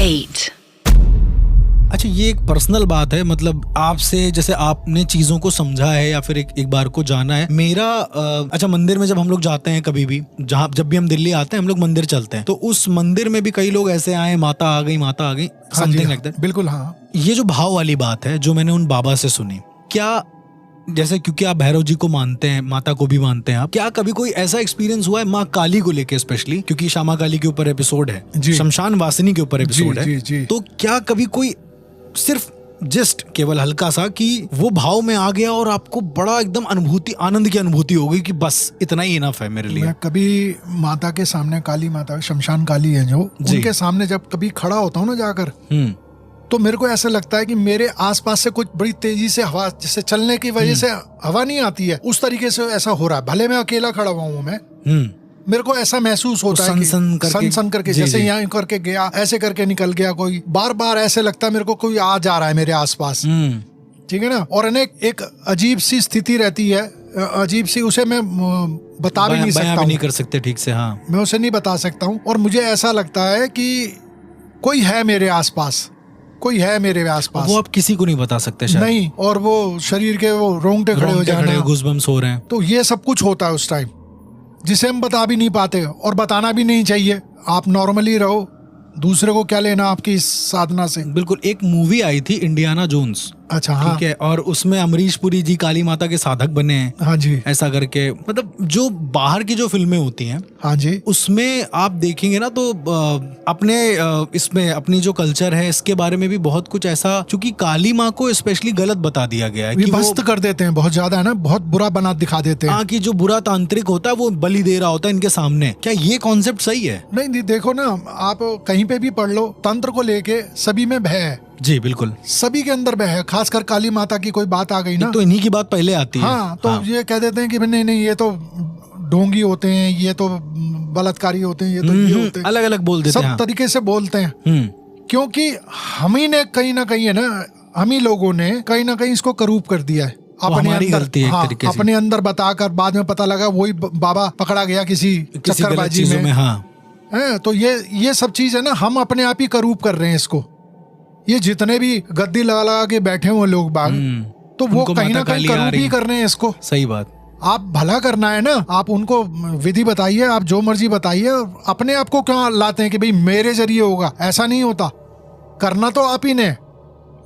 8. अच्छा, ये एक पर्सनल बात है, मतलब आपसे जैसे आपने चीजों को समझा है या फिर एक बार को जाना है। मेरा अच्छा, मंदिर में जब हम लोग जाते हैं कभी भी, जब भी हम दिल्ली आते हैं हम लोग मंदिर चलते हैं, तो उस मंदिर में भी कई लोग ऐसे आए, माता आ गई समथिंग लाइक दैट। बिल्कुल हाँ। ये जो भाव वाली बात है जो मैंने उन बाबा से सुनी, क्या जैसे क्योंकि आप भैरव जी को मानते हैं, माता को भी मानते हैं आप, क्या कभी कोई ऐसा एक्सपीरियंस हुआ है माँ काली को लेके, स्पेशली क्योंकि श्यामा काली के ऊपर एपिसोड है, शमशान वासिनी के ऊपर एपिसोड है, तो क्या कभी कोई सिर्फ जस्ट केवल हल्का सा कि वो भाव में आ गया और आपको बड़ा एकदम अनुभूति, आनंद की अनुभूति हो गई कि बस इतना ही इनफ है मेरे लिए? मैं कभी माता के सामने, काली माता, शमशान काली है जो, उनके सामने जब कभी खड़ा होता हूँ ना जाकर, तो मेरे को ऐसा लगता है कि मेरे आसपास से कुछ बड़ी तेजी से हवा, जैसे चलने की वजह से हवा नहीं आती है, उस तरीके से ऐसा हो रहा है। भले मैं अकेला खड़ा हुआ हूँ, मैं मेरे को ऐसा महसूस होता है कि सन करके जैसे यहाँ करके गया, ऐसे करके निकल गया, कोई बार बार ऐसे लगता है मेरे को कोई आ जा रहा है मेरे आसपास, ठीक है ना। और एक अजीब सी स्थिति रहती है, अजीब सी, उसे मैं बता भी नहीं सकता, नहीं कर सकते ठीक से, हाँ मैं उसे नहीं बता सकता हूँ। और मुझे ऐसा लगता है कि कोई है मेरे आसपास, कोई है मेरे आसपास, वो आप किसी को नहीं बता सकते शायद। नहीं, और वो शरीर के वो रोंगटे खड़े हो जाना, गूज़बम्स हो रहे हैं, तो ये सब कुछ होता है उस टाइम, जिसे हम बता भी नहीं पाते और बताना भी नहीं चाहिए। आप नॉर्मली रहो, दूसरे को क्या लेना आपकी इस साधना से। बिल्कुल। एक मूवी आई थी इंडियाना जोन्स, अच्छा हाँ, ठीक है, और उसमें अमरीश पुरी जी काली माता के साधक बने हैं, हाँ जी, ऐसा करके। मतलब जो बाहर की जो फिल्में होती हैं, हाँ जी, उसमें आप देखेंगे ना तो अपने इसमें अपनी जो कल्चर है इसके बारे में भी बहुत कुछ ऐसा, चूंकि काली माँ को स्पेशली गलत बता दिया गया है, विभस्त कर देते हैं बहुत ज्यादा, है ना, बहुत बुरा बना दिखा देते हैं। हाँ, कि जो बुरा तांत्रिक होता है वो बलि दे रहा होता है इनके सामने। क्या ये कॉन्सेप्ट सही है? नहीं, देखो ना, आप कहीं पे भी पढ़ लो, तंत्र को लेके सभी में भय है। जी बिल्कुल, सभी के अंदर भय है, खासकर काली माता की कोई बात आ गई ना, तो इन्हीं की बात पहले आती है। हाँ, तो ये कह देते हैं कि नहीं, ये तो ढोंगी होते हैं, ये तो बलात्कारी होते हैं, ये तो ये होते हैं, अलग अलग बोल देते हैं, सब तरीके से बोलते हैं, क्योंकि हम ही ने कहीं ना कहीं, है ना, हम ही लोगों ने कहीं ना कहीं इसको करूप कर दिया है अपने अंदर, गलती है, तरीके से अपने अंदर बताकर बाद में पता लगा वही बाबा पकड़ा गया किसी चक्करबाजी में। हाँ, तो ये सब चीज है ना, हम अपने आप ही करूप कर रहे हैं इसको। ये जितने भी गद्दी लगा के बैठे हुए लोग बाग, तो वो कहीं ना कहीं करूप ही कर रहे हैं इसको। सही बात। आप भला करना है ना, आप उनको विधि बताइए, आप जो मर्जी बताइए, अपने आप को क्यों लाते हैं कि भाई मेरे जरिए होगा? ऐसा नहीं होता, करना तो आप ही ने।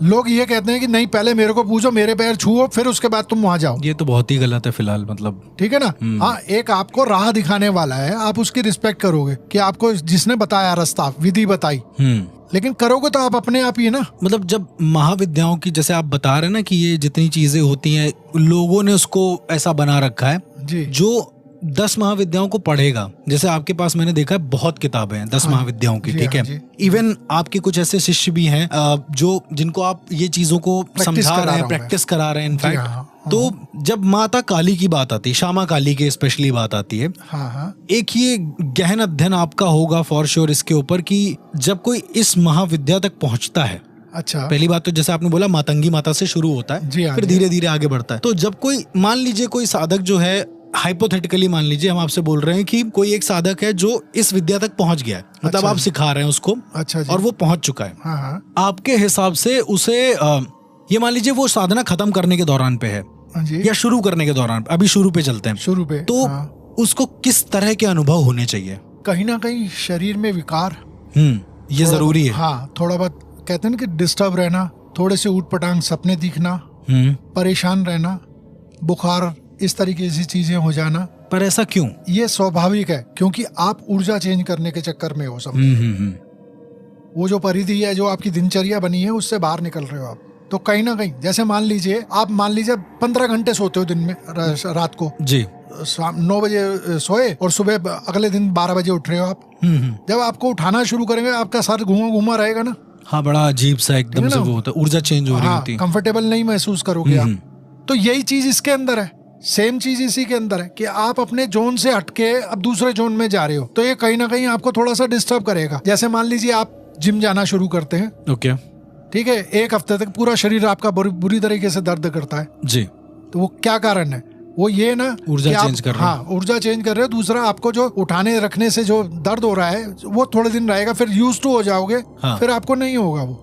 लोग ये कहते हैं कि नहीं, पहले मेरे को पूछो, मेरे पैर छुओ, फिर उसके बाद तुम वहां जाओ। ये तो बहुत ही गलत है फिलहाल, मतलब ठीक है ना। हाँ, एक आपको राह दिखाने वाला है, आप उसकी रिस्पेक्ट करोगे कि आपको जिसने बताया रास्ता, विधि बताई, लेकिन करोगे तो आप अपने आप ही ना। मतलब जब महाविद्याओं की, जैसे आप बता रहे हैं ना कि ये जितनी चीजें होती हैं, लोगों ने उसको ऐसा बना रखा है जी, जो 10 महाविद्याओं को पढ़ेगा, जैसे आपके पास मैंने देखा है बहुत किताबें हैं 10 महाविद्याओं की, ठीक है। इवन आपके कुछ ऐसे शिष्य भी हैं जो जिनको आप ये चीजों को समझा रहे हैं, प्रैक्टिस करा रहे हैं इनफैक्ट। तो जब माता काली की बात आती है, श्यामा काली की स्पेशली बात आती है, एक ये गहन अध्ययन आपका होगा फॉर श्योर इसके ऊपर कि जब कोई इस महाविद्या तक पहुंचता है, अच्छा, पहली बात तो जैसे आपने बोला मातंगी माता से शुरू होता है, फिर धीरे धीरे आगे बढ़ता है। तो जब कोई, मान लीजिए कोई साधक जो है, हाइपोथेटिकली मान लीजिए हम आपसे बोल रहे हैं कि कोई एक साधक है जो इस विद्या तक पहुंच गया है, मतलब अच्छा, आप सिखा रहे हैं उसको, अच्छा जी, और वो पहुंच चुका है, हाँ, आपके हिसाब से उसे ये मान लीजिए वो साधना खत्म करने के दौरान पे है या शुरू करने के दौरान, अभी शुरू पे चलते हैं, शुरू पे, तो उसको किस तरह के अनुभव होने चाहिए? कहीं ना कहीं शरीर में विकार, ये जरूरी है। हाँ, थोड़ा बहुत कहते हैं कि डिस्टर्ब रहना, थोड़े से ऊटपटांग सपने दिखना, परेशान रहना, बुखार, इस तरीके की चीजें हो जाना। पर ऐसा क्यों? ये स्वाभाविक है, क्योंकि आप ऊर्जा चेंज करने के चक्कर में हो, समझ वो जो परिधि है, जो आपकी दिनचर्या बनी है, उससे बाहर निकल रहे हो आप। तो कहीं ना कहीं, जैसे मान लीजिए 15 घंटे सोते हो दिन में, रात को जी, 9 बजे सोए और सुबह अगले दिन 12 बजे उठ रहे हो आप। जब आपको उठाना शुरू करेंगे, आपका सर घूमा रहेगा ना। हाँ, बड़ा अजीब सा एकदम से वो होता है, ऊर्जा चेंज हो रही होती है, कंफर्टेबल नहीं महसूस करोगे आप। तो यही चीज इसके अंदर है, सेम चीज इसी के अंदर है कि आप अपने जोन से हटके अब दूसरे जोन में जा रहे हो, तो ये कहीं ना कहीं आपको थोड़ा सा डिस्टर्ब करेगा। जैसे मान लीजिए आप जिम जाना शुरू करते हैं, ओके, ठीक है, 1 हफ्ते तक पूरा शरीर आपका बुरी तरीके से दर्द करता है जी, तो वो क्या कारण है? वो ये ना ऊर्जा कि आप- चेंज कर रहे हो। हाँ, ऊर्जा चेंज कर रहे हो। दूसरा, आपको जो उठाने रखने से जो दर्द हो रहा है वो थोड़े दिन रहेगा, फिर यूज टू हो जाओगे, हाँ। फिर आपको नहीं होगा वो।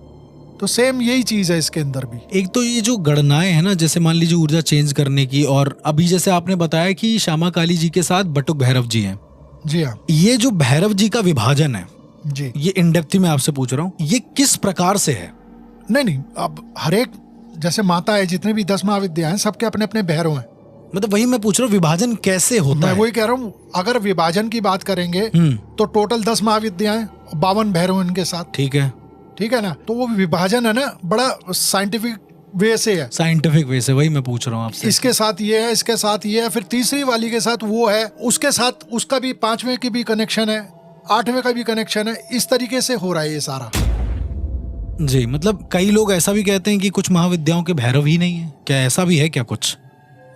तो सेम यही चीज है इसके अंदर भी। एक तो ये जो गणनाएं है ना, जैसे मान लीजिए ऊर्जा चेंज करने की, और अभी जैसे आपने बताया कि श्यामा काली जी के साथ बटुक भैरव जी हैं। जी हाँ ये जो भैरव जी का विभाजन है, जी। ये इन डेप्थ में आपसे पूछ रहा हूँ, ये किस प्रकार से है? नहीं, अब हर एक जैसे माता है, जितने भी 10 महाविद्या हैं, सबके अपने अपने भैरव हैं। मतलब वही मैं पूछ रहा हूँ, विभाजन कैसे होता मैं है? वही कह रहा हूँ, अगर विभाजन की बात करेंगे तो टोटल 10 महाविद्या हैं, 52 भैरव इनके साथ। ठीक है, ठीक है ना। तो वो विभाजन है ना, बड़ा साइंटिफिक वे से है, साइंटिफिक वे से। वही मैं पूछ रहा हूँ आपसे। इसके साथ ये है, इसके साथ ये है, फिर तीसरी वाली के साथ वो है, उसके साथ उसका भी 5वें की भी कनेक्शन है, 8वें का भी कनेक्शन है। इस तरीके से हो रहा है ये सारा। जी, मतलब कई लोग ऐसा भी कहते हैं कि कुछ महाविद्याओं के भैरव ही नहीं है। क्या ऐसा भी है क्या कुछ?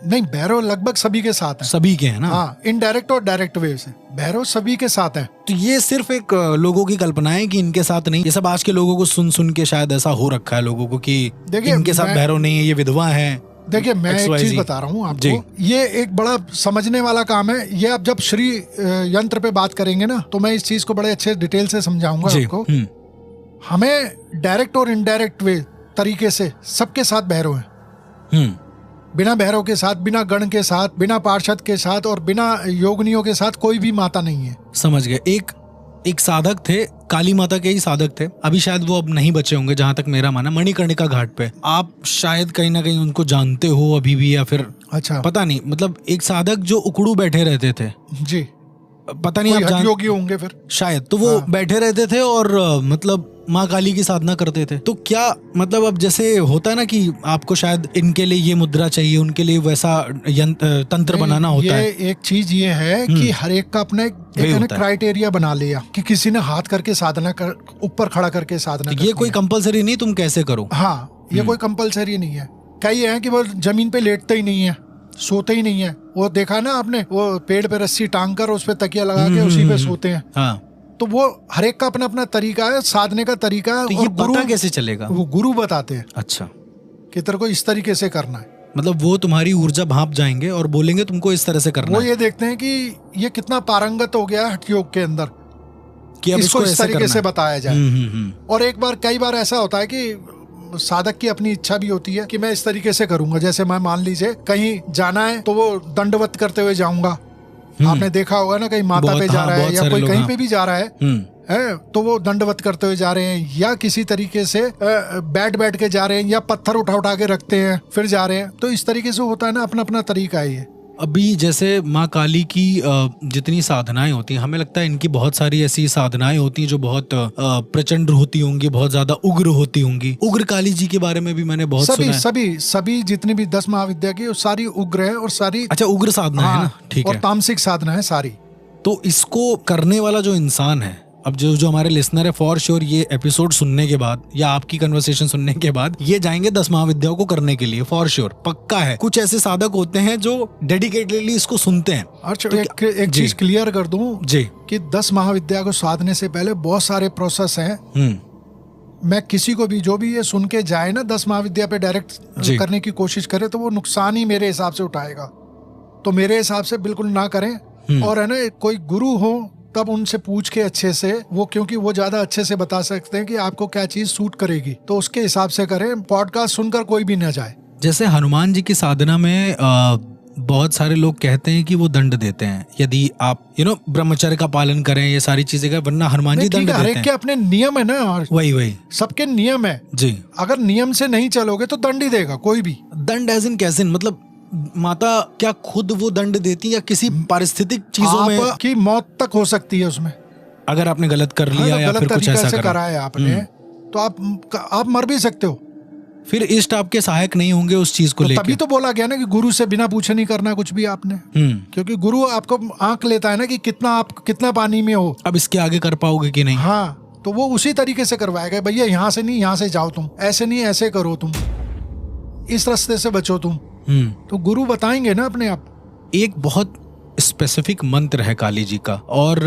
नहीं, भैरव लगभग सभी के साथ है। सभी के हैं ना? हाँ, इनडायरेक्ट और डायरेक्ट वे से भैरव सभी के साथ है। तो ये सिर्फ एक लोगों की कल्पना है कि इनके साथ नहीं। ये सब आज के लोगों को सुन सुन के शायद ऐसा हो रखा है लोगों को कि देखिए, इनके साथ भैरव नहीं है, ये विधवा है। देखिए, मैं एक XYZ चीज बता रहा हूँ जी। आपको, ये एक बड़ा समझने वाला काम है। ये आप जब श्री यंत्र पे बात करेंगे ना, तो मैं इस चीज को बड़े अच्छे डिटेल से समझाऊंगा जी। आपको। हमें डायरेक्ट और इनडायरेक्ट वे तरीके से सबके साथ भैरव है। बिना भैरव के साथ, बिना गण के साथ, बिना पार्षद के साथ और बिना योगनियों के साथ कोई भी माता नहीं है। समझ गए। एक साधक थे, काली माता के ही साधक थे। अभी शायद वो अब नहीं बचे होंगे, जहां तक मेरा माना। मणिकर्णिका घाट पे आप शायद कहीं ना कहीं उनको जानते हो अभी भी, या फिर अच्छा, पता नहीं। मतलब एक साधक जो उकड़ू बैठे रहते थे, जी, पता नहीं, कोई आप हठ योगी होंगे फिर शायद। तो वो बैठे रहते थे और मतलब माँ काली की साधना करते थे। तो क्या मतलब, अब जैसे होता है ना कि आपको शायद इनके लिए ये मुद्रा चाहिए, उनके लिए वैसा तंत्र बनाना होता है। ये एक चीज ये है कि हर एक का अपना एक क्राइटेरिया बना लिया कि किसी ने हाथ करके साधना कर, ऊपर खड़ा करके साधना ये कोई कंपलसरी नहीं तुम कैसे करो। हाँ, ये कोई कंपलसरी नहीं है। कई हैं कि वो जमीन पे लेटते ही नहीं है, सोते ही नहीं है। वो देखा ना आपने, वो पेड़ पे रस्सी टांग कर उस पे तकिया लगा के उसी पे सोते हैं। हाँ, तो वो हर एक का अपना अपना तरीका है, साधने का तरीका है। तो ये पता कैसे चलेगा? वो गुरु बताते हैं। अच्छा, कि तेरे को इस तरीके से करना है। मतलब वो तुम्हारी ऊर्जा भाप जाएंगे और बोलेंगे तुमको इस तरह से करना वो है। ये देखते हैं कि ये कितना पारंगत हो गया हठ योग के अंदर, कि अब इसको इस तरीके से बताया जाए। और कई बार ऐसा होता है कि साधक की अपनी इच्छा भी होती है कि मैं इस तरीके से करूंगा। जैसे मैं मान लीजिए कहीं जाना है तो वो दंडवत करते हुए जाऊंगा। आपने देखा होगा ना, कहीं माता पे जा रहा है या कोई कहीं पे भी जा रहा है तो वो दंडवत करते हुए जा रहे हैं, या किसी तरीके से बैठ के जा रहे हैं, या पत्थर उठा के रखते हैं फिर जा रहे हैं। तो इस तरीके से होता है ना, अपना अपना तरीका है ये। अभी जैसे माँ काली की जितनी साधनाएं होती हैं, हमें लगता है इनकी बहुत सारी ऐसी साधनाएं होती हैं जो बहुत प्रचंड होती होंगी, बहुत ज्यादा उग्र होती होंगी। उग्र काली जी के बारे में भी मैंने बहुत सुना है। सभी जितनी भी 10 महाविद्या की सारी उग्र है और सारी। अच्छा, उग्र साधना है ना? ठीक है। और तामसिक साधना है सारी। तो इसको करने वाला जो इंसान है, अब जो हमारे लिसनर है, फॉर श्योर ये एपिसोड सुनने के बाद या आपकी कन्वर्सेशन सुनने के बाद ये जाएंगे 10 महाविद्याओं को करने के लिए, फॉर श्योर, पक्का है। कुछ ऐसे साधक होते हैं जो डेडिकेटेडली इसको सुनते हैं। अच्छा, तो एक चीज क्लियर कर दूं जी, कि 10 महाविद्या को साधने से पहले बहुत सारे प्रोसेस हैं। मैं किसी को भी, जो भी ये सुन के जाए ना 10 महाविद्या पे डायरेक्ट करने की कोशिश करे, तो वो नुकसान ही मेरे हिसाब से उठाएगा। तो मेरे हिसाब से बिल्कुल ना करें। और है ना, कोई गुरु हो तब उनसे पूछ के अच्छे से, वो क्योंकि वो ज्यादा अच्छे से बता सकते हैं कि आपको क्या चीज सूट करेगी, तो उसके हिसाब से करें। पॉडकास्ट सुनकर कोई भी न जाए। जैसे हनुमान जी की साधना में बहुत सारे लोग कहते हैं कि वो दंड देते हैं यदि आप ब्रह्मचर्य का पालन करें, ये सारी चीजें का, वरना हनुमान जी दंड देते हैं। हर एक के अपने नियम है ना, और वही सबके नियम है जी। अगर नियम से नहीं चलोगे तो दंड ही देगा कोई भी। दंड एज इन कैसे, मतलब माता क्या खुद वो दंड देती या किसी पारिस्थितिक चीजों में की मौत तक हो सकती है उसमें, अगर आपने गलत कर लिया या फिर कुछ ऐसा करा है आपने, तो आप मर भी सकते हो। फिर इष्ट आपके सहायक नहीं होंगे उस चीज को लेकर। तभी तो बोला गया ना कि गुरु से बिना पूछे नहीं करना कुछ भी आपने। क्योंकि गुरु आपको आंक लेता है ना कि कितना पानी में हो, अब इसके आगे कर पाओगे कि नहीं। हाँ, तो वो उसी तरीके से करवाएगा, भैया यहाँ से नहीं, यहाँ से जाओ, तुम ऐसे नहीं ऐसे करो, तुम इस रास्ते से बचो तुम। तो गुरु बताएंगे ना अपने आप। एक बहुत स्पेसिफिक मंत्र है काली जी का, और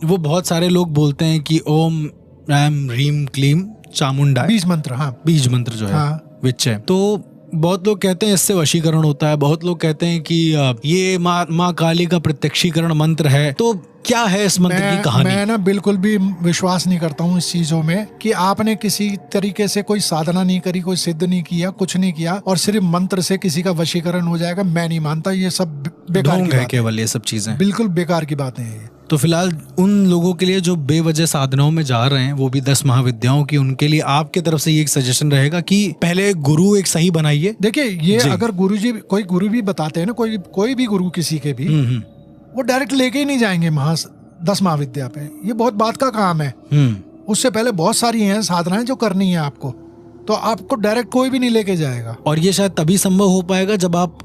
वो बहुत सारे लोग बोलते हैं कि ओम ऐम ह्रीम क्लीम चामुंडा, बीज मंत्र। हाँ, बीज मंत्र जो है, विच है। तो बहुत लोग कहते हैं इससे वशीकरण होता है, बहुत लोग कहते हैं कि ये माँ काली का प्रत्यक्षीकरण मंत्र है। तो क्या है इस मंत्र की कहानी? मैं ना बिल्कुल भी विश्वास नहीं करता हूँ इस चीजों में कि आपने किसी तरीके से कोई साधना नहीं करी, कोई सिद्ध नहीं किया, कुछ नहीं किया और सिर्फ मंत्र से किसी का वशीकरण हो जाएगा। मैं नहीं मानता, ये सब बेकार की बात है, केवल ये सब चीजें बिल्कुल बेकार की बातें हैं ये। तो फिलहाल उन लोगों के लिए जो बेवजह साधनाओं में जा रहे हैं, वो भी 10 महाविद्याओं की, उनके लिए आपके तरफ से ये एक सजेशन रहेगा कि पहले गुरु एक सही बनाइए। देखिए, ये अगर गुरुजी, कोई गुरु भी बताते हैं ना, कोई भी गुरु किसी के भी, वो डायरेक्ट लेके ही नहीं जाएंगे 10 महाविद्या पे। ये बहुत बात का काम है। उससे पहले बहुत सारी हैं साधनाएं जो करनी है आपको, तो आपको डायरेक्ट कोई भी नहीं लेके जाएगा। और ये शायद तभी संभव हो पाएगा जब आप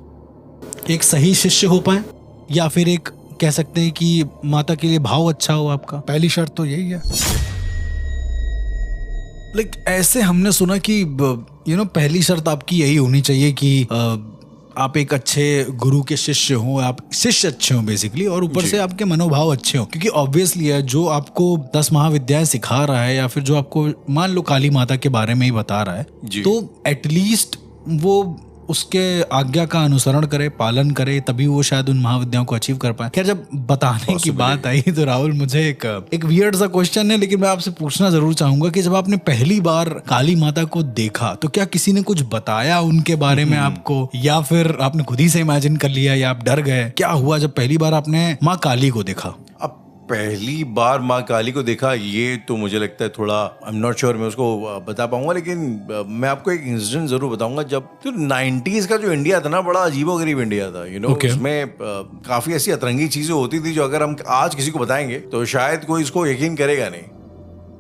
एक सही शिष्य हो पाए, या फिर एक कह सकते हैं कि माता के लिए भाव अच्छा हो आपका। पहली शर्त तो यही है। ऐसे हमने सुना कि पहली शर्त आपकी यही होनी चाहिए कि आप एक अच्छे गुरु के शिष्य हो, आप शिष्य अच्छे हो बेसिकली, और ऊपर से आपके मनोभाव अच्छे हो। क्योंकि ऑब्वियसली है, जो आपको 10 महाविद्याएं सिखा रहा है या फिर जो आपको मान लो काली माता के बारे में ही बता रहा है, तो एटलीस्ट वो उसके आज्ञा का अनुसरण करे, पालन करे, तभी वो शायद उन महाविद्याओं को अचीव कर पाए। खैर, जब बताने की बात आई तो राहुल, मुझे एक वियर्ड सा क्वेश्चन है, लेकिन मैं आपसे पूछना जरूर चाहूंगा कि जब आपने पहली बार काली माता को देखा तो क्या किसी ने कुछ बताया उनके बारे में आपको, या फिर आपने खुद ही से इमेजिन कर लिया, या आप डर गए? क्या हुआ जब पहली बार आपने माँ काली को देखा? पहली बार माँ काली को देखा, ये तो मुझे लगता है थोड़ा आई एम नॉट श्योर मैं उसको बता पाऊंगा, लेकिन मैं आपको एक इंसिडेंट जरूर बताऊंगा। जब तो 90s का जो इंडिया था ना, बड़ा अजीबोगरीब इंडिया था, उसमें काफी ऐसी अतरंगी चीजें होती थी जो अगर हम आज किसी को बताएंगे तो शायद कोई इसको यकीन करेगा नहीं।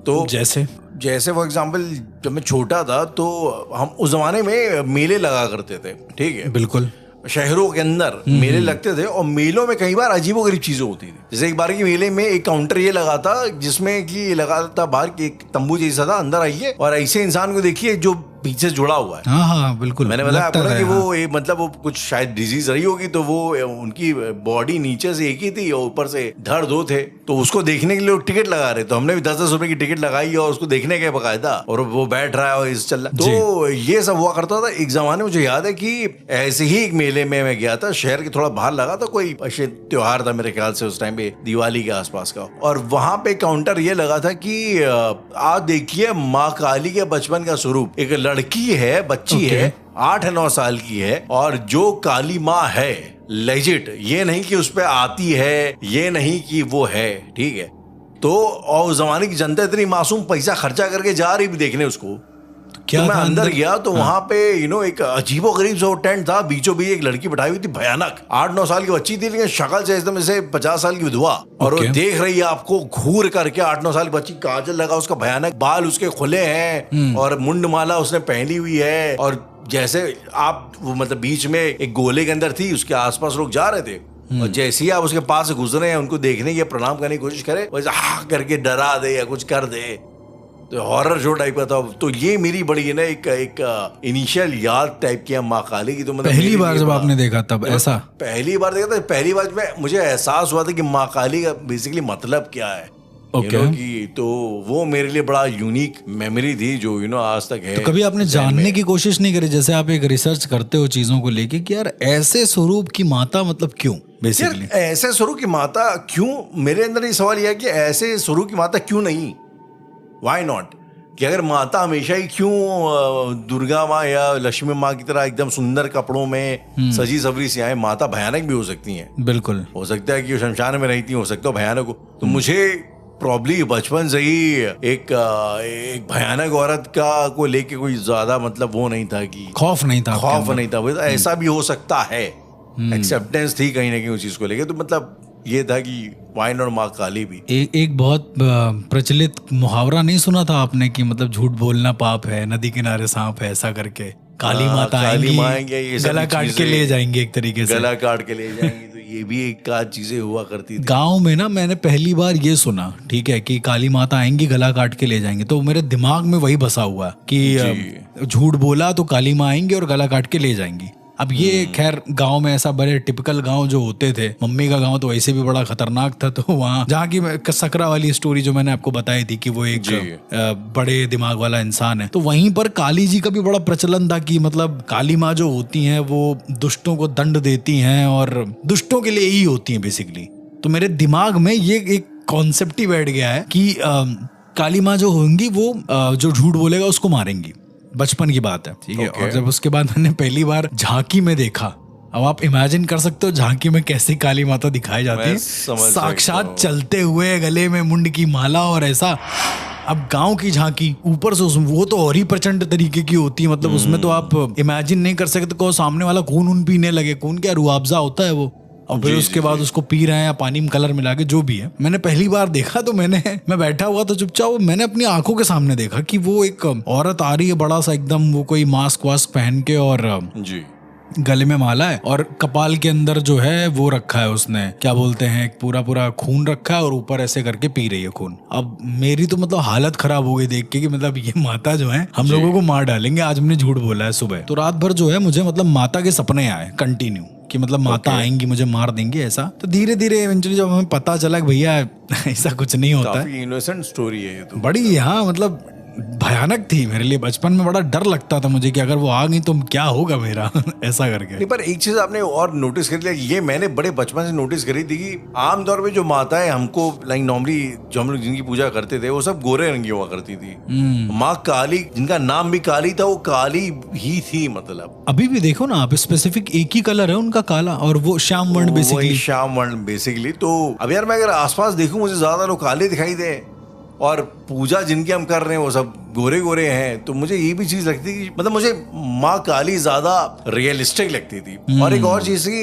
तो जैसे फॉर एग्जाम्पल, जब मैं छोटा था तो हम उस जमाने में मेले लगा करते थे, ठीक है, बिल्कुल, शहरों के अंदर मेले लगते थे, और मेलों में कई बार अजीबोगरीब चीजें होती थी। जैसे एक बार की मेले में एक काउंटर ये लगा था जिसमें कि लगा था बाहर की एक तंबू जैसा था, अंदर आइए और ऐसे इंसान को देखिए जो पीछे जुड़ा हुआ है। हाँ, बिल्कुल। मैंने बताया आपको ना कि वो मतलब वो कुछ शायद डिजीज रही होगी, तो वो उनकी बॉडी नीचे से एक ही थी और ऊपर से धड़ दो थे, तो उसको देखने के लिए वो टिकट लगा रहे, तो हमने भी 10-10 रुपए की टिकट लगाई और उसको देखने के बकायदा, और वो बैठ रहा है और इस चल रहा। तो ये सब हुआ करता था। एक जमाने मुझे याद है कि ऐसे ही एक मेले में मैं गया था, शहर के थोड़ा बाहर लगा था, कोई ऐसे त्योहार था मेरे ख्याल से उस टाइम पे, दिवाली के आसपास का, और वहां पे काउंटर ये लगा था कि आप देखिए माँ काली के बचपन का स्वरूप। एक लड़की है, बच्ची है, 8-9 साल की है, और जो काली माँ है लेजिट, ये नहीं कि उस पे आती है, ये नहीं कि वो है, ठीक है। तो और उस जमाने की जनता इतनी मासूम पैसा खर्चा करके जा रही भी देखने उसको। क्या तो मैं अंदर गया तो वहां पे एक अजीबोगरीब सा टेंट था, बीचों बीच एक लड़की बैठाई हुई थी, भयानक 8-9 साल की बच्ची थी, लेकिन शक्ल से एकदम से 50 साल की विधवा, और वो देख रही है आपको घूर करके। 8-9 साल की बच्ची, काजल लगा उसका भयानक, बाल उसके खुले हैं और मुंड माला उसने पहनी हुई है, और जैसे आप वो मतलब बीच में एक गोले के अंदर थी, उसके आसपास लोग जा रहे थे, और जैसे ही आप उसके पास से गुजरे हैं, उनको देखने की, प्रणाम करने की कोशिश करे, वैसे हा करके डरा दे या कुछ कर दे, तो हॉरर शो टाइप का था। तो ये मेरी बड़ी ना एक इनिशियल याद टाइप की माँ काली की। तो मतलब पहली बार जब आपने देखा तब ऐसा? पहली बार देखा था, पहली बार में मुझे एहसास हुआ था कि माँ काली का बेसिकली मतलब क्या है। तो वो मेरे लिए बड़ा यूनिक मेमोरी थी जो आज तक है। तो कभी आपने जानने की कोशिश नहीं करी, जैसे आप एक रिसर्च करते हो चीजों को लेके, कि यार ऐसे स्वरूप की माता मतलब क्यों, बेसिकली ऐसे स्वरूप की माता क्यों? मेरे अंदर ये सवाल यह है कि ऐसे स्वरूप की माता क्यों नहीं, वाई नॉट? कि अगर माता हमेशा ही क्यों दुर्गा माँ या लक्ष्मी माँ की तरह एकदम सुंदर कपड़ों में सजी सवरी सी आए? माता भयानक भी हो सकती हैं, बिल्कुल हो सकता है कि शमशान में रहती हो सकता है भयानक हो। तो मुझे प्रॉब्ली बचपन से ही एक भयानक औरत का को लेके कोई ज्यादा मतलब वो नहीं था, कि खौफ नहीं था। ऐसा भी हो सकता है, एक्सेप्टेंस थी कहीं ना कहीं उस चीज को लेके। तो मतलब ये था कि वाइन और माँ काली भी। एक बहुत प्रचलित मुहावरा नहीं सुना था आपने कि मतलब झूठ बोलना पाप है, नदी किनारे सांप है, ऐसा करके काली माता आएंगी, गला काट के ले जाएंगे, एक तरीके से गला काट के ले जाएंगी। तो ये भी एक चीजें हुआ करती थी गांव में ना। मैंने पहली बार ये सुना, ठीक है, कि काली माता आएंगी, गला काट के ले जाएंगे, तो मेरे दिमाग में वही बसा हुआ कि झूठ बोला तो काली माँ आएंगी और गला काट के ले जाएंगी। अब ये खैर गांव में ऐसा बड़े टिपिकल गांव जो होते थे, मम्मी का गांव तो वैसे भी बड़ा खतरनाक था, तो वहाँ जहाँ की सकरा वाली स्टोरी जो मैंने आपको बताई थी कि वो एक बड़े दिमाग वाला इंसान है, तो वहीं पर काली जी का भी बड़ा प्रचलन था कि मतलब काली माँ जो होती हैं वो दुष्टों को दंड देती हैं और दुष्टों के लिए ही होती हैं बेसिकली। तो मेरे दिमाग में ये एक कॉन्सेप्ट ही बैठ गया है कि काली माँ जो होंगी वो जो झूठ बोलेगा उसको मारेंगी। बचपन की बात है, ठीक है। और जब उसके बाद मैंने पहली बार झांकी में देखा, अब आप इमेजिन कर सकते हो झांकी में कैसी काली माता दिखाई जाती है, साक्षात चलते हुए, गले में मुंड की माला और ऐसा। अब गांव की झांकी ऊपर से वो तो और ही प्रचंड तरीके की होती है, मतलब उसमें तो आप इमेजिन नहीं कर सकते को सामने वाला खून पीने लगे। खून क्या, रुआबजा होता है वो, और फिर उसके बाद उसको पी रहे हैं या पानी में कलर मिला के, जो भी है। मैंने पहली बार देखा तो मैं बैठा हुआ तो चुपचाप मैंने अपनी आंखों के सामने देखा कि वो एक औरत आ रही है, बड़ा सा एकदम, वो कोई मास्क वास्क पहन के और जी गले में माला है और कपाल के अंदर जो है वो रखा है उसने, क्या बोलते हैं, पूरा खून रखा है और ऊपर ऐसे करके पी रही है खून। अब मेरी तो मतलब हालत खराब हो गई देख के कि मतलब ये माता जो है हम लोगों को मार डालेंगे, आज हमने झूठ बोला है सुबह। तो रात भर जो है मुझे मतलब माता के सपने आए कंटिन्यू कि मतलब माता आएंगी मुझे मार देंगी ऐसा। तो धीरे धीरे इवेंचुअली जब हमें पता चला कि भैया ऐसा कुछ नहीं होता है, इनोसेंट स्टोरी है ये तो बड़ी, हाँ मतलब भयानक थी मेरे लिए। बचपन में बड़ा डर लगता था मुझे कि अगर वो आ गई तो क्या होगा मेरा ऐसा करके। नहीं, पर एक चीज आपने और नोटिस कर लिया, ये मैंने बड़े बचपन से नोटिस करी थी कि आमतौर पे जो माताएं हमको लाइक नॉर्मली जो हम लोग जिनकी पूजा करते थे वो सब गोरे रंग की हुआ करती थी। माँ काली, जिनका नाम भी काली था, वो काली ही थी। मतलब अभी भी देखो ना आप, स्पेसिफिक एक ही कलर है उनका, काला, और वो श्याम वर्ण बेसिकली, श्याम वर्ण बेसिकली। तो अब यार मैं अगर आसपास देखूं मुझे ज्यादा लोग काले दिखाई दे और पूजा जिनकी हम कर रहे हैं वो सब गोरे गोरे हैं, तो मुझे ये भी चीज लगती थी, मतलब मुझे माँ काली ज्यादा रियलिस्टिक लगती थी। और एक और चीज की,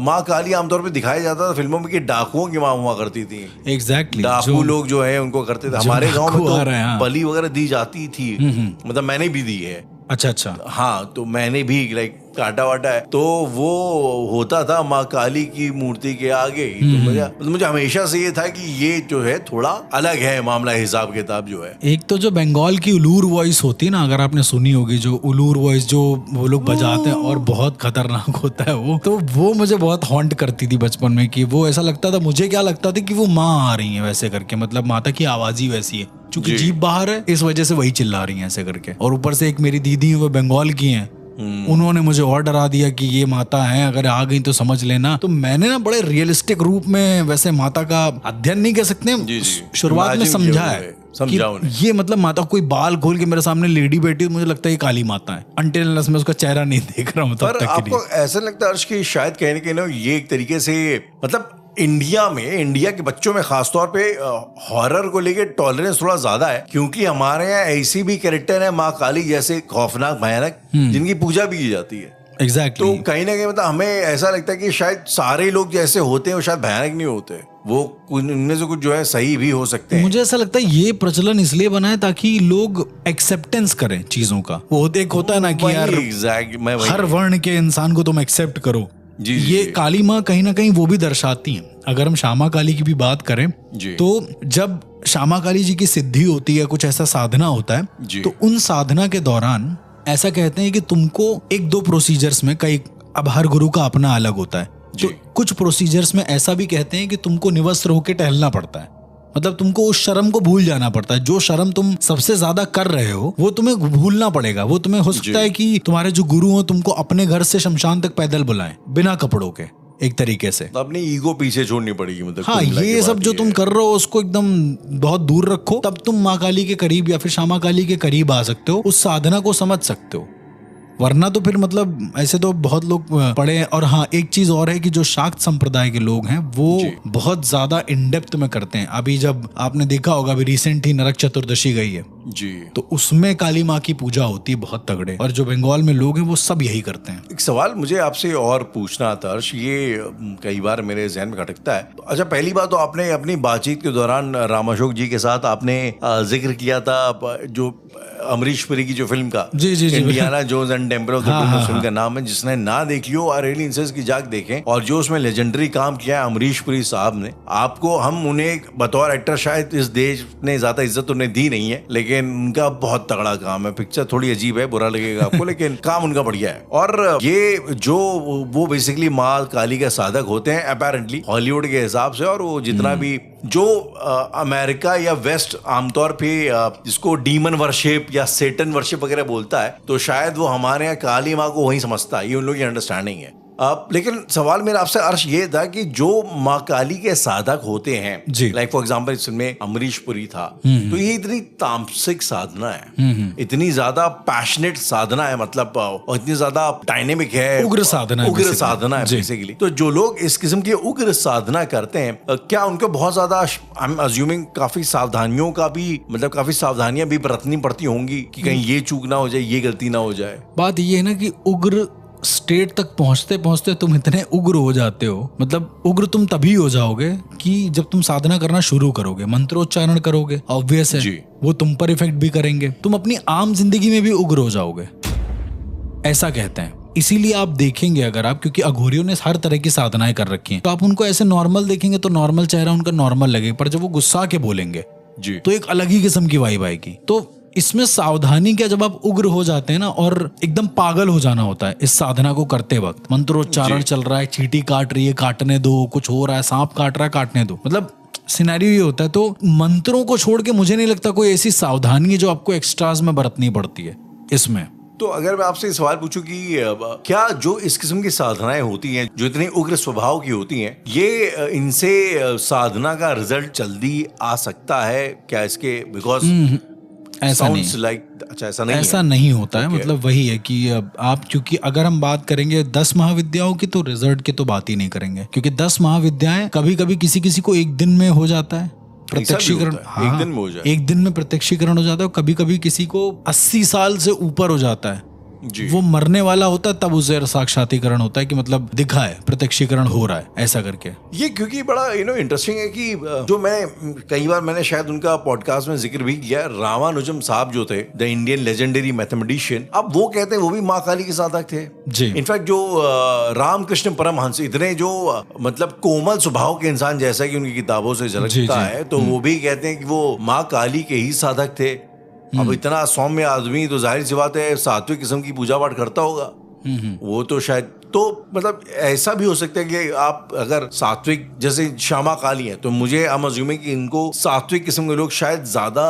माँ काली आमतौर पे दिखाया जाता था फिल्मों में कि डाकुओं की माँ हुआ करती थी। एग्जैक्टली, डाकू लोग जो है उनको करते थे। हमारे गांव में तो बलि वगैरह दी जाती थी, मतलब मैंने भी दी है। अच्छा हाँ, तो मैंने भी लाइक काटा वाटा है, तो वो होता था माँ काली की मूर्ति के आगे ही। तो मुझे हमेशा से ये था कि ये जो है थोड़ा अलग है मामला, हिसाब किताब जो है। एक तो जो बंगाल की उलूर वॉइस होती है ना, अगर आपने सुनी होगी, जो उलूर वॉइस जो वो लोग बजाते हैं और बहुत खतरनाक होता है वो, तो वो मुझे बहुत हॉन्ट करती थी बचपन में कि वो ऐसा लगता था, मुझे क्या लगता था कि वो माँ आ रही है वैसे करके, मतलब माता की आवाज ही वैसी है, क्योंकि जीभ बाहर है इस वजह से वही चिल्ला रही है ऐसे करके। और ऊपर से एक मेरी दीदी है वो बंगाल की हैं, उन्होंने मुझे और डरा दिया कि ये माता है, अगर आ गई तो समझ लेना। तो मैंने ना बड़े रियलिस्टिक रूप में वैसे माता का अध्ययन नहीं कह सकते, शुरुआत में समझा है कि ये मतलब माता कोई बाल खोल के मेरे सामने लेडी बैठी, मुझे लगता है ये काली माता है, अंटिल अनलेस मैं उसका चेहरा नहीं देख रहा हूँ तब तक। आपको ऐसा लगता है अर्श कि शायद कहने के ना ये एक तरीके से, मतलब इंडिया के बच्चों में खासतौर पे हॉरर को लेके टॉलरेंस थोड़ा ज्यादा है, क्योंकि हमारे यहाँ ऐसी भी कैरेक्टर है माँ काली जैसे खौफनाक भयानक, जिनकी पूजा भी की जाती है। एग्जैक्टली तो कहीं ना कहीं मतलब हमें ऐसा लगता है कि शायद सारे लोग जैसे होते हैं वो शायद भयानक नहीं होते, वो उनमें से कुछ जो है सही भी हो सकते हैं। मुझे ऐसा लगता है ये प्रचलन इसलिए बना है ताकि लोग एक्सेप्टेंस करें चीजों का। वो एक होता है ना कि यार हर वर्ण के इंसान को तुम एक्सेप्ट करो। ये काली माँ कहीं ना कहीं वो भी दर्शाती हैं। अगर हम श्यामा काली की भी बात करें तो जब श्यामा काली जी की सिद्धि होती है, कुछ ऐसा साधना होता है, तो उन साधना के दौरान ऐसा कहते हैं कि तुमको एक दो प्रोसीजर्स में, कई, अब हर गुरु का अपना अलग होता है, तो कुछ प्रोसीजर्स में ऐसा भी कहते हैं कि तुमको निवस्त्र होकर टहलना पड़ता है, मतलब तुमको उस शर्म को भूल जाना पड़ता है। जो शर्म तुम सबसे ज्यादा कर रहे हो वो तुम्हें भूलना पड़ेगा। वो तुम्हें हो सकता है कि तुम्हारे जो गुरु हो तुमको अपने घर से शमशान तक पैदल बुलाएं बिना कपड़ों के, एक तरीके से अपनी ईगो पीछे छोड़नी पड़ेगी। मतलब हाँ, ये सब जो तुम कर रहे हो उसको एकदम बहुत दूर रखो, तब तुम माँ काली के करीब या फिर श्यामा काली के करीब आ सकते हो, उस साधना को समझ सकते हो। वरना तो फिर मतलब ऐसे तो बहुत लोग पढ़े। और हाँ, एक चीज और है कि जो शाक्त संप्रदाय के लोग हैं वो बहुत ज्यादा इन डेप्थ में करते हैं। अभी जब आपने देखा होगा, अभी रिसेंट ही नरक चतुर्दशी गई है जी, तो उसमें काली माँ की पूजा होती है बहुत तगड़े, और जो बंगाल में लोग हैं वो सब यही करते हैं। एक सवाल मुझे आपसे और पूछना था अर्श, ये कई बार मेरे जहन में खटकता है। अच्छा, पहली बात तो आपने अपनी बातचीत के दौरान रामाशोक जी के साथ आपने जिक्र किया था जो अमरीश पुरी की जो फिल्म का जी, जी, जी, Indiana Jones and temple of the हाँ, फिल्म का नाम है, जिसने ना देखी हो, आई रियली इंसिस्ट की जाके देखें। और जो उसमें लेजेंडरी काम किया है अमरीश पुरी साहब ने, आपको हम उन्हें बतौर एक्टर शायद इस देश ने ज्यादा इज्जत उन्हें दी नहीं है, लेकिन उनका बहुत तगड़ा काम है। पिक्चर थोड़ी अजीब है, बुरा लगेगा आपको, लेकिन काम उनका बढ़िया है। और ये जो वो बेसिकली माँ काली का साधक होते हैं अपेरेंटली हॉलीवुड के हिसाब से, और वो जितना भी जो अमेरिका या वेस्ट आमतौर पे जिसको डीमन वर्शिप या सेटन वर्शिप वगैरह बोलता है, तो शायद वो हमारे यहाँ काली माँ को वही समझता है। ये उन लोगों की अंडरस्टैंडिंग है। लेकिन सवाल मेरा आपसे अर्श ये था कि जो माँ काली के साधक होते हैं, लाइक फॉर एग्जांपल इसमें अमरीश पुरी था, तो ये इतनी तामसिक साधना है, इतनी ज्यादा पैशनेट साधना है, मतलब और इतनी ज्यादा डायनेमिक है, उग्र साधना है बेसिकली। तो जो लोग इस किस्म की उग्र साधना करते हैं, क्या उनको बहुत ज्यादा आई एम अज्यूमिंग काफी सावधानियों का भी, मतलब काफी सावधानियां भी बरतनी पड़ती होंगी कि कहीं ये चूक ना हो जाए, ये गलती ना हो जाए। बात ये है ना कि उग्र स्टेट तक पहुंचते पहुंचते तुम इतने उग्र हो जाते हो, मतलब उग्र तुम तभी हो जाओगे कि जब तुम साधना करना शुरू करोगे, मंत्रोच्चारण करोगे, ऑब्वियस है वो तुम पर इफेक्ट भी करेंगे, तुम अपनी आम जिंदगी में भी उग्र हो जाओगे, ऐसा कहते हैं। इसीलिए आप देखेंगे अगर आप, क्योंकि अघोरियों ने हर तरह की साधनाएं कर रखी हैं, तो आप उनको ऐसे नॉर्मल देखेंगे तो नॉर्मल चेहरा उनका नॉर्मल लगेगा, पर जब वो गुस्सा के बोलेंगे जी तो एक अलग ही किस्म की वाइब आएगी। तो इसमें सावधानी क्या, जब आप उग्र हो जाते हैं ना, और एकदम पागल हो जाना होता है इस साधना को करते वक्त, मंत्रोच्चारण चल रहा है, चींटी काट रही है, काटने दो, कुछ हो रहा है, सांप काट रहा है, काटने दो, मतलब सिनेरियो ये होता है। तो मंत्रों को छोड़ के मुझे नहीं लगता कोई ऐसी सावधानी है जो आपको एक्स्ट्राज में बरतनी पड़ती है इसमें। तो अगर मैं आपसे सवाल पूछूं कि क्या जो इस किस्म की साधनाएं होती हैं, जो इतनी उग्र स्वभाव की होती हैं, ये इनसे साधना का रिजल्ट जल्दी आ सकता है क्या? इसके बिकॉज ऐसा नहीं, अच्छा ऐसा नहीं होता है। मतलब वही है कि आप, क्योंकि अगर हम बात करेंगे 10 महाविद्याओं की, तो रिजल्ट की तो बात ही नहीं करेंगे, क्योंकि 10 महाविद्याएं कभी कभी किसी को एक दिन में हो जाता है प्रत्यक्षीकरण, एक दिन में हो जाए, एक दिन में प्रत्यक्षीकरण हो जाता है। कभी कभी किसी को 80 साल से ऊपर हो जाता है, वो मरने वाला होता है तब उसे साक्षात्कीकरण होता है कि मतलब दिखा है, प्रत्यक्षीकरण हो रहा है, ऐसा करके। ये क्योंकि बड़ा इंटरेस्टिंग है कि जो कई बार मैंने शायद उनका पॉडकास्ट में जिक्र भी किया, रामानुजम साहब जो थे, द इंडियन लेजेंडरी मैथमेटिशियन, अब वो कहते हैं वो भी माँ काली के साधक थे जी। इनफैक्ट जो रामकृष्ण परमहंस, इतने जो मतलब कोमल स्वभाव के इंसान जैसा कि उनकी किताबों से झलकता है, तो वो भी कहते हैं कि वो माँ काली के ही साधक थे। अब इतना सौम्य आदमी, तो जाहिर सी बात है सात्विक किस्म की पूजा पाठ करता होगा, वो तो शायद, तो मतलब ऐसा भी हो सकता है कि आप अगर सात्विक, जैसे श्यामा काली है, तो मुझे हम अज्यूम कि इनको सात्विक किस्म के लोग शायद ज्यादा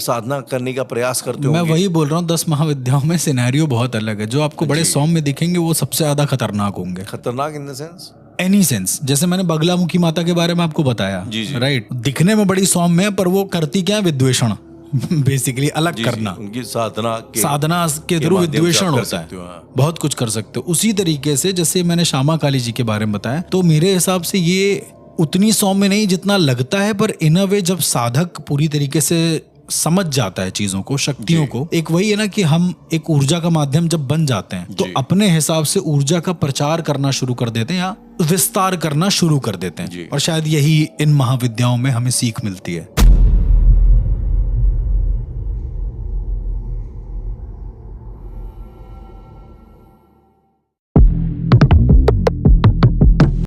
साधना करने का प्रयास करते होंगे। मैं वही बोल रहा हूँ, 10 महाविद्याओं में सिनेरियो बहुत अलग है। जो आपको बड़े सौम्य दिखेंगे वो सबसे ज्यादा खतरनाक होंगे। खतरनाक in the sense, any sense, जैसे मैंने बगलामुखी माता के बारे में आपको बताया, राइट, दिखने में बड़ी सौम्य है, पर वो करती क्या है, विद्वेषण बेसिकली अलग करना, उनकी साधना के थ्रू विद्वेषण होता है, बहुत कुछ कर सकते हो। उसी तरीके से जैसे मैंने श्यामा काली जी के बारे में बताया, तो मेरे हिसाब से ये उतनी सौम्य नहीं जितना लगता है, पर इन अ वे जब साधक पूरी तरीके से समझ जाता है चीजों को, शक्तियों को, एक वही है ना कि हम एक ऊर्जा का माध्यम जब बन जाते हैं, तो अपने हिसाब से ऊर्जा का प्रचार करना शुरू कर देते हैं या विस्तार करना शुरू कर देते हैं, और शायद यही इन महाविद्याओं में हमें सीख मिलती है।